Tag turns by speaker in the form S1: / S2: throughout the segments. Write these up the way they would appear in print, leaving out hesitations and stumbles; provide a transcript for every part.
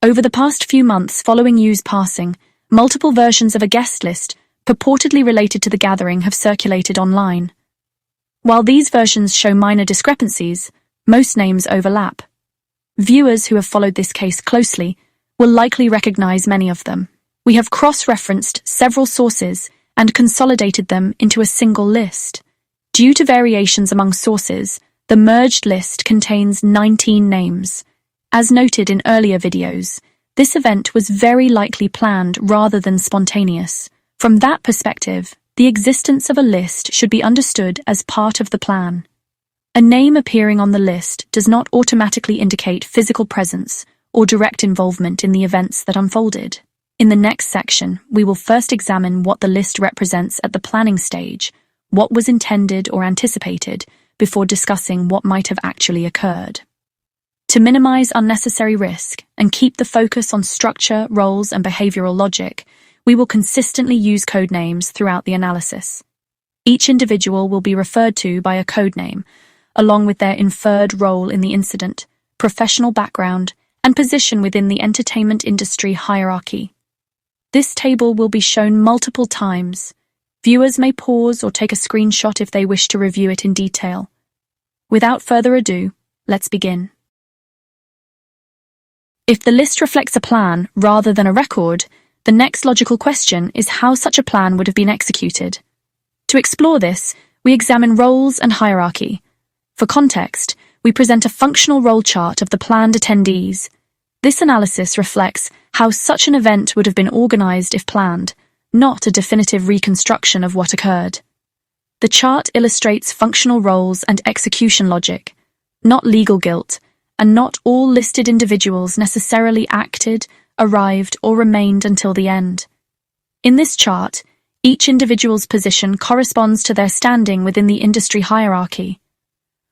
S1: Over the past few months following Yu's passing, multiple versions of a guest list purportedly related to the gathering have circulated online. While these versions show minor discrepancies, most names overlap. Viewers who have followed this case closely will likely recognize many of them. We have cross-referenced several sources and consolidated them into a single list. Due to variations among sources, the merged list contains 19 names. As noted in earlier videos, this event was very likely planned rather than spontaneous. From that perspective, the existence of a list should be understood as part of the plan. A name appearing on the list does not automatically indicate physical presence or direct involvement in the events that unfolded. In the next section, we will first examine what the list represents at the planning stage, what was intended or anticipated, before discussing what might have actually occurred. To minimize unnecessary risk and keep the focus on structure, roles, and behavioral logic, we will consistently use code names throughout the analysis. Each individual will be referred to by a code name, along with their inferred role in the incident, professional background, and position within the entertainment industry hierarchy. This table will be shown multiple times. Viewers may pause or take a screenshot if they wish to review it in detail. Without further ado, let's begin. If the list reflects a plan rather than a record, the next logical question is how such a plan would have been executed. To explore this, we examine roles and hierarchy. For context, we present a functional role chart of the planned attendees. This analysis reflects how such an event would have been organized if planned, not a definitive reconstruction of what occurred. The chart illustrates functional roles and execution logic, not legal guilt, and not all listed individuals necessarily acted, arrived, or remained until the end. In this chart, each individual's position corresponds to their standing within the industry hierarchy.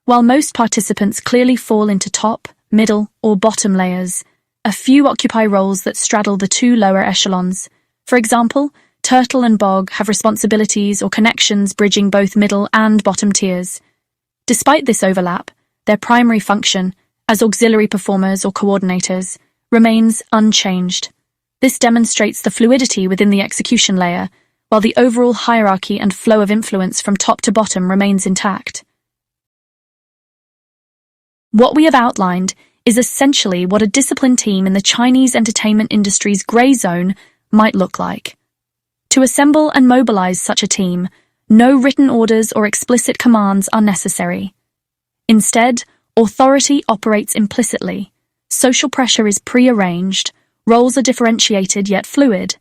S1: While most participants clearly fall into top, middle, or bottom layers, a few occupy roles that straddle the two lower echelons. For example, Turtle and Bog have responsibilities or connections bridging both middle and bottom tiers. Despite this overlap, their primary function, as auxiliary performers or coordinators, remains unchanged. This demonstrates the fluidity within the execution layer, while the overall hierarchy and flow of influence from top to bottom remains intact. What we have outlined is essentially what a disciplined team in the Chinese entertainment industry's grey zone might look like. To assemble and mobilize such a team, no written orders or explicit commands are necessary. Instead, authority operates implicitly, social pressure is pre-arranged, roles are differentiated yet fluid,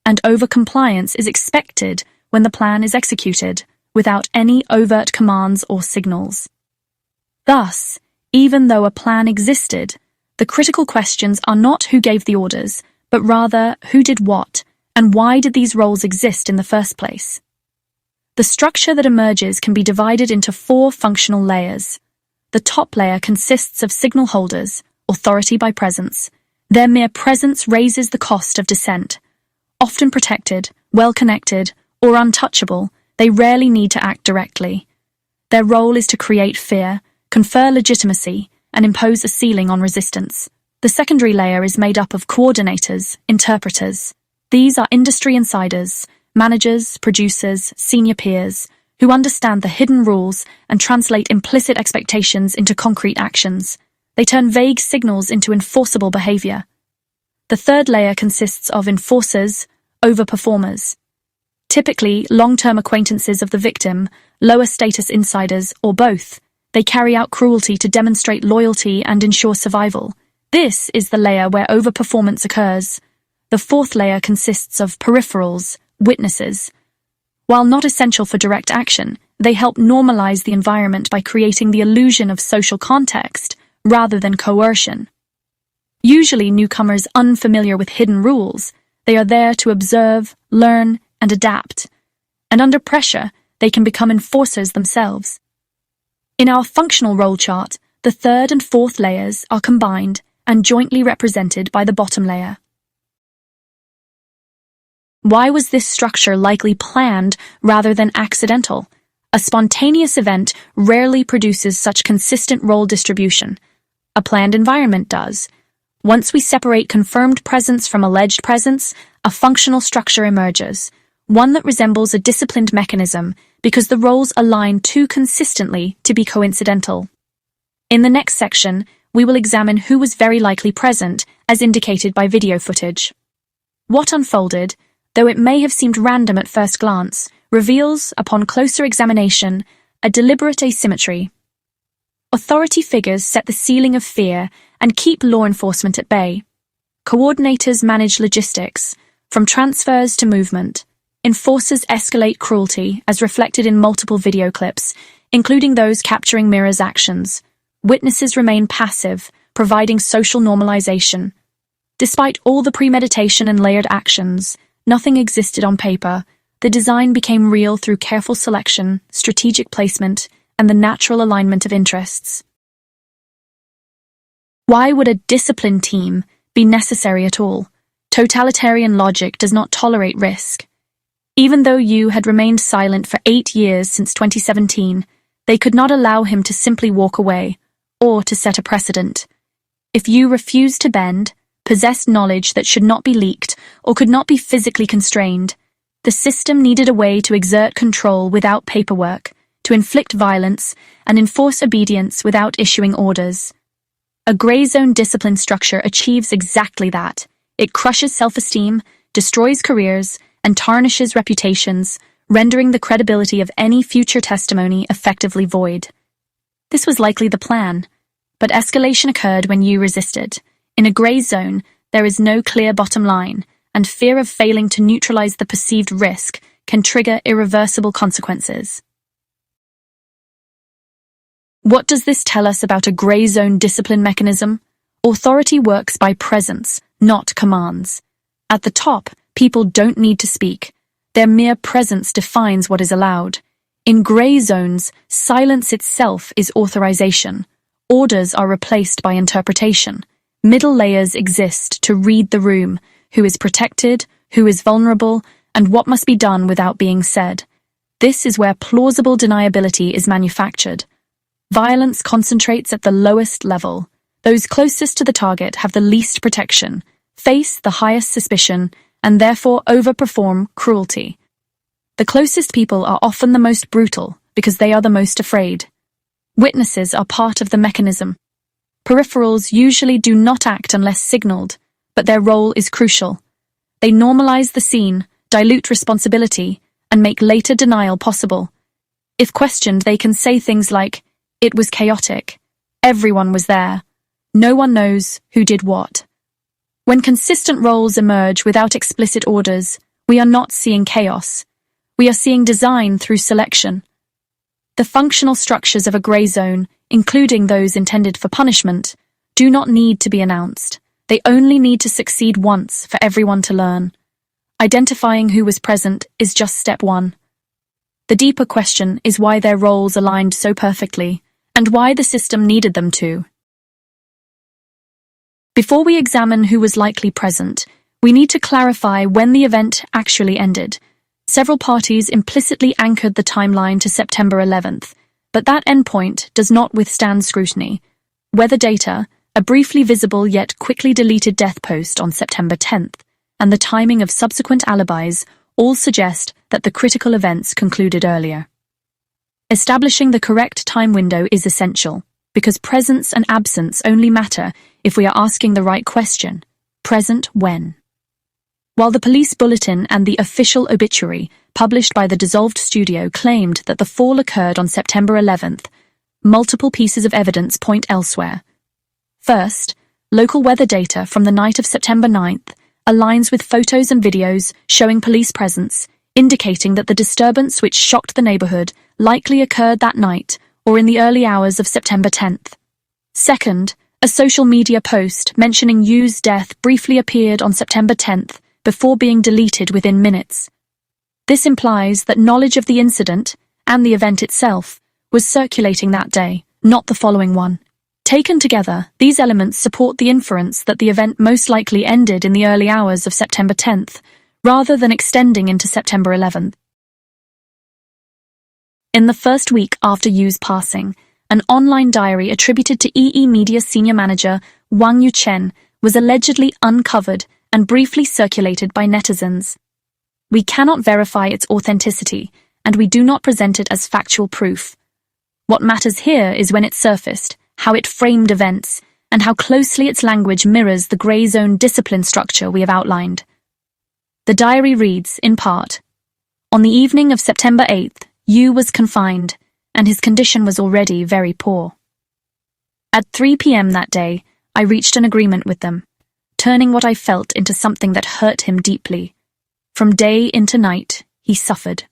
S1: and over-compliance is expected when the plan is executed, without any overt commands or signals. Thus, even though a plan existed, the critical questions are not who gave the orders, but rather who did what, and why did these roles exist in the first place. The structure that emerges can be divided into 4 functional layers. The top layer consists of signal holders, authority by presence. Their mere presence raises the cost of dissent. Often protected, well-connected, or untouchable, they rarely need to act directly. Their role is to create fear, confer legitimacy, and impose a ceiling on resistance. The secondary layer is made up of coordinators, interpreters. These are industry insiders, managers, producers, senior peers, who understand the hidden rules and translate implicit expectations into concrete actions. They turn vague signals into enforceable behavior. The third layer consists of enforcers, overperformers. Typically, long-term acquaintances of the victim, lower-status insiders, or both. They carry out cruelty to demonstrate loyalty and ensure survival. This is the layer where overperformance occurs. The fourth layer consists of peripherals, witnesses. While not essential for direct action, they help normalize the environment by creating the illusion of social context rather than coercion. Usually newcomers unfamiliar with hidden rules, they are there to observe, learn, and adapt. And under pressure, they can become enforcers themselves. In our functional role chart, the third and fourth layers are combined and jointly represented by the bottom layer. Why was this structure likely planned rather than accidental? A spontaneous event rarely produces such consistent role distribution. A planned environment does. Once we separate confirmed presence from alleged presence, a functional structure emerges, one that resembles a disciplined mechanism because the roles align too consistently to be coincidental. In the next section, we will examine who was very likely present, as indicated by video footage. What unfolded, though it may have seemed random at first glance, reveals, upon closer examination, a deliberate asymmetry. Authority figures set the ceiling of fear and keep law enforcement at bay. Coordinators manage logistics, from transfers to movement. Enforcers escalate cruelty, as reflected in multiple video clips, including those capturing Mira's actions. Witnesses remain passive, providing social normalization. Despite all the premeditation and layered actions, nothing existed on paper. The design became real through careful selection, strategic placement, and the natural alignment of interests. Why would a disciplined team be necessary at all? Totalitarian logic does not tolerate risk. Even though Yu had remained silent for 8 years since 2017, they could not allow him to simply walk away, or to set a precedent. If Yu refused to bend, possessed knowledge that should not be leaked, or could not be physically constrained, the system needed a way to exert control without paperwork, to inflict violence, and enforce obedience without issuing orders. A gray zone discipline structure achieves exactly that. It crushes self-esteem, destroys careers, and tarnishes reputations, rendering the credibility of any future testimony effectively void. This was likely the plan, but escalation occurred when Yu resisted. In a gray zone, there is no clear bottom line, and fear of failing to neutralize the perceived risk can trigger irreversible consequences. What does this tell us about a gray zone discipline mechanism? Authority works by presence, not commands. At the top, people don't need to speak. Their mere presence defines what is allowed. In gray zones, silence itself is authorization. Orders are replaced by interpretation. Middle layers exist to read the room, who is protected, who is vulnerable, and what must be done without being said. This is where plausible deniability is manufactured. Violence concentrates at the lowest level. Those closest to the target have the least protection, face the highest suspicion, and therefore overperform cruelty. The closest people are often the most brutal because they are the most afraid. Witnesses are part of the mechanism. Peripherals usually do not act unless signaled, but their role is crucial. They normalize the scene, dilute responsibility, and make later denial possible. If questioned, they can say things like, "It was chaotic. Everyone was there. No one knows who did what." When consistent roles emerge without explicit orders, we are not seeing chaos. We are seeing design through selection. The functional structures of a gray zone, including those intended for punishment, do not need to be announced. They only need to succeed once for everyone to learn. Identifying who was present is just step one. The deeper question is why their roles aligned so perfectly, and why the system needed them to. Before we examine who was likely present, we need to clarify when the event actually ended. Several parties implicitly anchored the timeline to September 11th, but that endpoint does not withstand scrutiny. Weather data, a briefly visible yet quickly deleted death post on September 10th, and the timing of subsequent alibis all suggest that the critical events concluded earlier. Establishing the correct time window is essential, because presence and absence only matter if we are asking the right question: present when? While the police bulletin and the official obituary published by the dissolved studio claimed that the fall occurred on September 11th, multiple pieces of evidence point elsewhere. First, local weather data from the night of September 9th aligns with photos and videos showing police presence, indicating that the disturbance which shocked the neighborhood likely occurred that night or in the early hours of September 10th. Second, a social media post mentioning Yu's death briefly appeared on September 10th before being deleted within minutes. This implies that knowledge of the incident, and the event itself, was circulating that day, not the following one. Taken together, these elements support the inference that the event most likely ended in the early hours of September 10th, rather than extending into September 11th. In the first week after Yu's passing, an online diary attributed to EE Media's senior manager, Wang Yucen, was allegedly uncovered and briefly circulated by netizens. We cannot verify its authenticity, and we do not present it as factual proof. What matters here is when it surfaced, how it framed events, and how closely its language mirrors the grey zone discipline structure we have outlined. The diary reads, in part, "On the evening of September 8th, Yu was confined, and his condition was already very poor. At 3 p.m. that day, I reached an agreement with them, turning what I felt into something that hurt him deeply. From day into night, he suffered.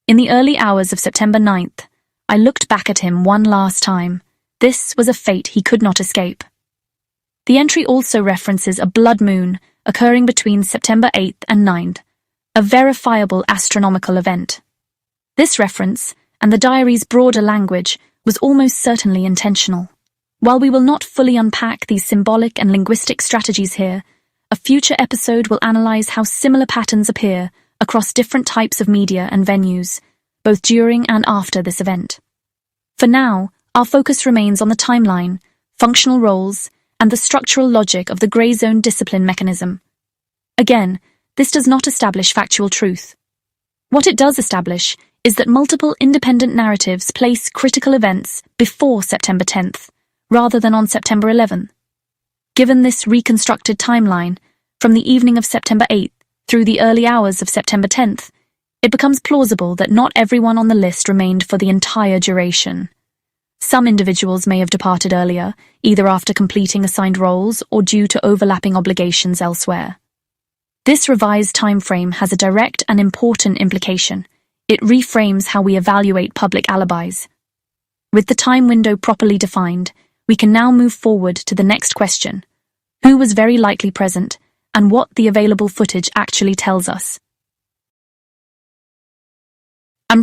S1: In the early hours of September 9th, I looked back at him one last time. This was a fate he could not escape." The entry also references a blood moon occurring between September 8th and 9th, a verifiable astronomical event. This reference, and the diary's broader language, was almost certainly intentional. While we will not fully unpack these symbolic and linguistic strategies here, a future episode will analyze how similar patterns appear across different types of media and venues, both during and after this event. For now, our focus remains on the timeline, functional roles, and the structural logic of the grey zone discipline mechanism. Again, this does not establish factual truth. What it does establish is that multiple independent narratives place critical events before September 10th, rather than on September 11th. Given this reconstructed timeline, from the evening of September 8th through the early hours of September 10th, it becomes plausible that not everyone on the list remained for the entire duration. Some individuals may have departed earlier, either after completing assigned roles or due to overlapping obligations elsewhere. This revised timeframe has a direct and important implication. It reframes how we evaluate public alibis. With the time window properly defined, we can now move forward to the next question: who was very likely present, and what the available footage actually tells us?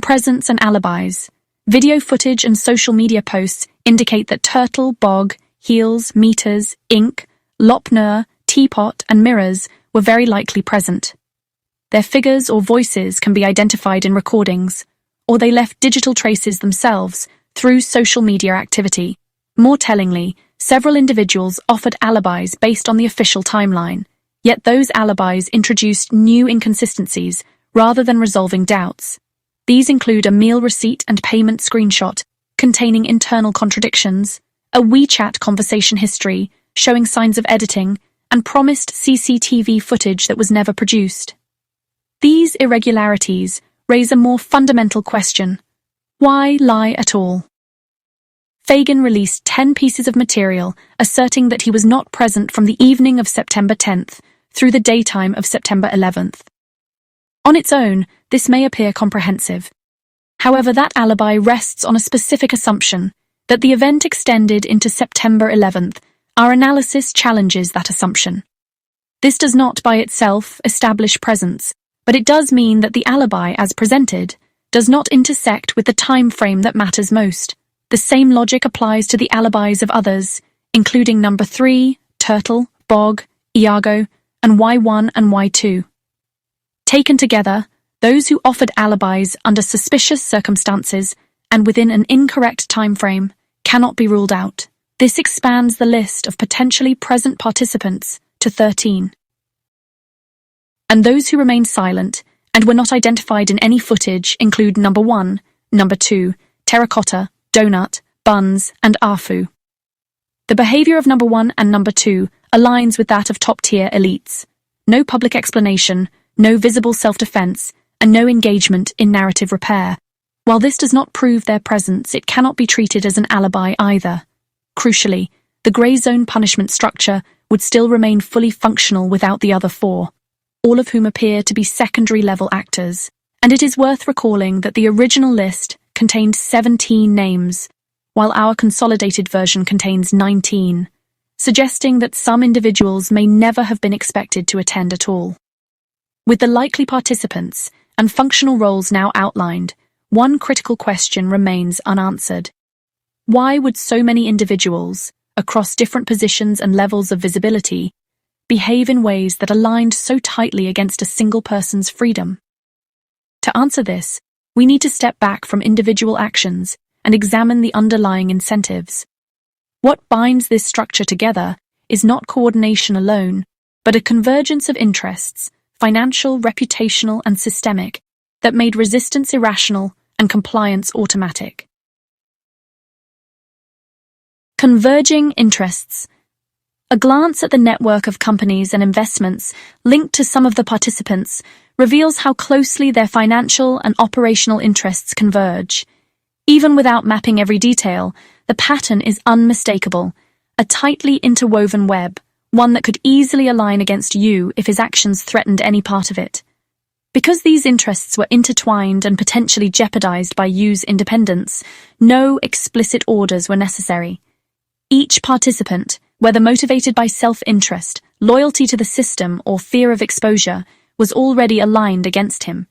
S1: Presence and alibis. Video footage and social media posts indicate that turtle, bog, heels, meters, ink, lopner, teapot, and mirrors were very likely present. Their figures or voices can be identified in recordings, or they left digital traces themselves through social media activity. More tellingly, several individuals offered alibis based on the official timeline, yet those alibis introduced new inconsistencies rather than resolving doubts. These include a meal receipt and payment screenshot containing internal contradictions, a WeChat conversation history showing signs of editing, and promised CCTV footage that was never produced. These irregularities raise a more fundamental question: why lie at all? Fagan released 10 pieces of material asserting that he was not present from the evening of September 10th through the daytime of September 11th. On its own, this may appear comprehensive. However, that alibi rests on a specific assumption, that the event extended into September 11th. Our analysis challenges that assumption. This does not by itself establish presence, but it does mean that the alibi as presented does not intersect with the time frame that matters most. The same logic applies to the alibis of others, including number 3, Turtle, Bog, Iago, and Y1 and Y2. Taken together, those who offered alibis under suspicious circumstances and within an incorrect time frame cannot be ruled out. This expands the list of potentially present participants to 13. And those who remained silent and were not identified in any footage include number 1, number 2, Terracotta, Donut, Buns, and Afu. The behavior of number 1 and number 2 aligns with that of top-tier elites. No public explanation, no visible self-defense, and no engagement in narrative repair. While this does not prove their presence, it cannot be treated as an alibi either. Crucially, the grey zone punishment structure would still remain fully functional without the other 4, all of whom appear to be secondary-level actors. And it is worth recalling that the original list contained 17 names, while our consolidated version contains 19, suggesting that some individuals may never have been expected to attend at all. With the likely participants and functional roles now outlined, one critical question remains unanswered. Why would so many individuals, across different positions and levels of visibility, behave in ways that aligned so tightly against a single person's freedom? To answer this, we need to step back from individual actions and examine the underlying incentives. What binds this structure together is not coordination alone, but a convergence of interests, financial, reputational, and systemic, that made resistance irrational and compliance automatic. Converging interests. A glance at the network of companies and investments linked to some of the participants reveals how closely their financial and operational interests converge. Even without mapping every detail, the pattern is unmistakable, a tightly interwoven web, one that could easily align against Yu if his actions threatened any part of it. Because these interests were intertwined and potentially jeopardized by Yu's independence, no explicit orders were necessary. Each participant, whether motivated by self-interest, loyalty to the system, or fear of exposure, was already aligned against him.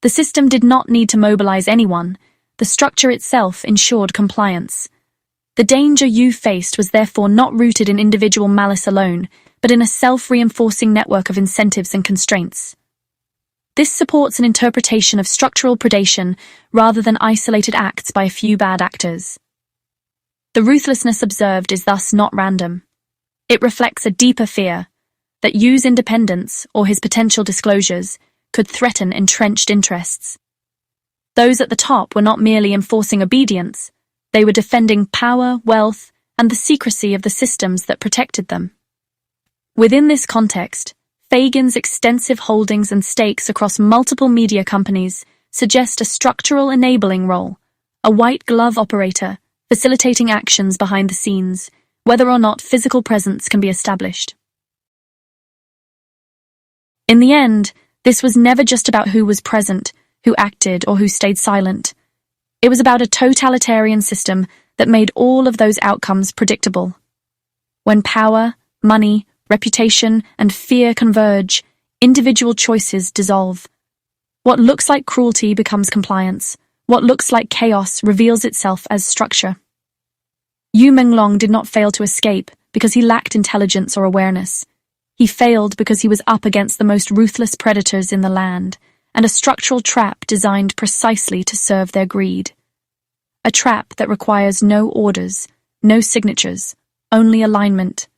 S1: The system did not need to mobilize anyone. The structure itself ensured compliance. The danger Yu faced was therefore not rooted in individual malice alone, but in a self-reinforcing network of incentives and constraints. This supports an interpretation of structural predation rather than isolated acts by a few bad actors. The ruthlessness observed is thus not random. It reflects a deeper fear that Yu's independence or his potential disclosures could threaten entrenched interests. Those at the top were not merely enforcing obedience, they were defending power, wealth, and the secrecy of the systems that protected them. Within this context, Fagin's extensive holdings and stakes across multiple media companies suggest a structural enabling role, a white glove operator, facilitating actions behind the scenes, whether or not physical presence can be established. In the end, this was never just about who was present, who acted, or who stayed silent. It was about a totalitarian system that made all of those outcomes predictable. When power, money, reputation, and fear converge, individual choices dissolve. What looks like cruelty becomes compliance. What looks like chaos reveals itself as structure. Yu Menglong did not fail to escape because he lacked intelligence or awareness. He failed because he was up against the most ruthless predators in the land, and a structural trap designed precisely to serve their greed. A trap that requires no orders, no signatures, only alignment.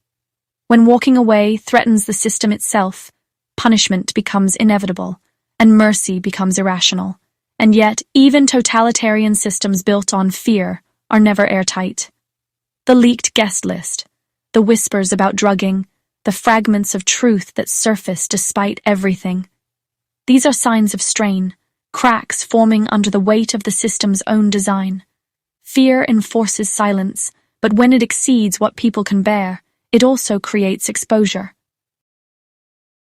S1: When walking away threatens the system itself, punishment becomes inevitable, and mercy becomes irrational. And yet, even totalitarian systems built on fear are never airtight. The leaked guest list, the whispers about drugging, the fragments of truth that surface despite everything. These are signs of strain, cracks forming under the weight of the system's own design. Fear enforces silence, but when it exceeds what people can bear, it also creates exposure.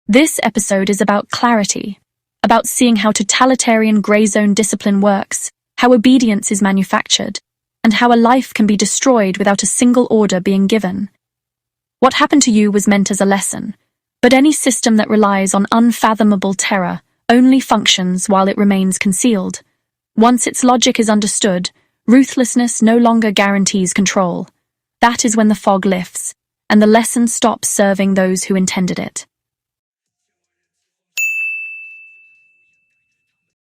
S1: This episode is about clarity, about seeing how totalitarian gray zone discipline works, how obedience is manufactured, and how a life can be destroyed without a single order being given. What happened to you was meant as a lesson, but any system that relies on unfathomable terror only functions while it remains concealed. Once its logic is understood, ruthlessness no longer guarantees control. That is when the fog lifts, and the lesson stops serving those who intended it.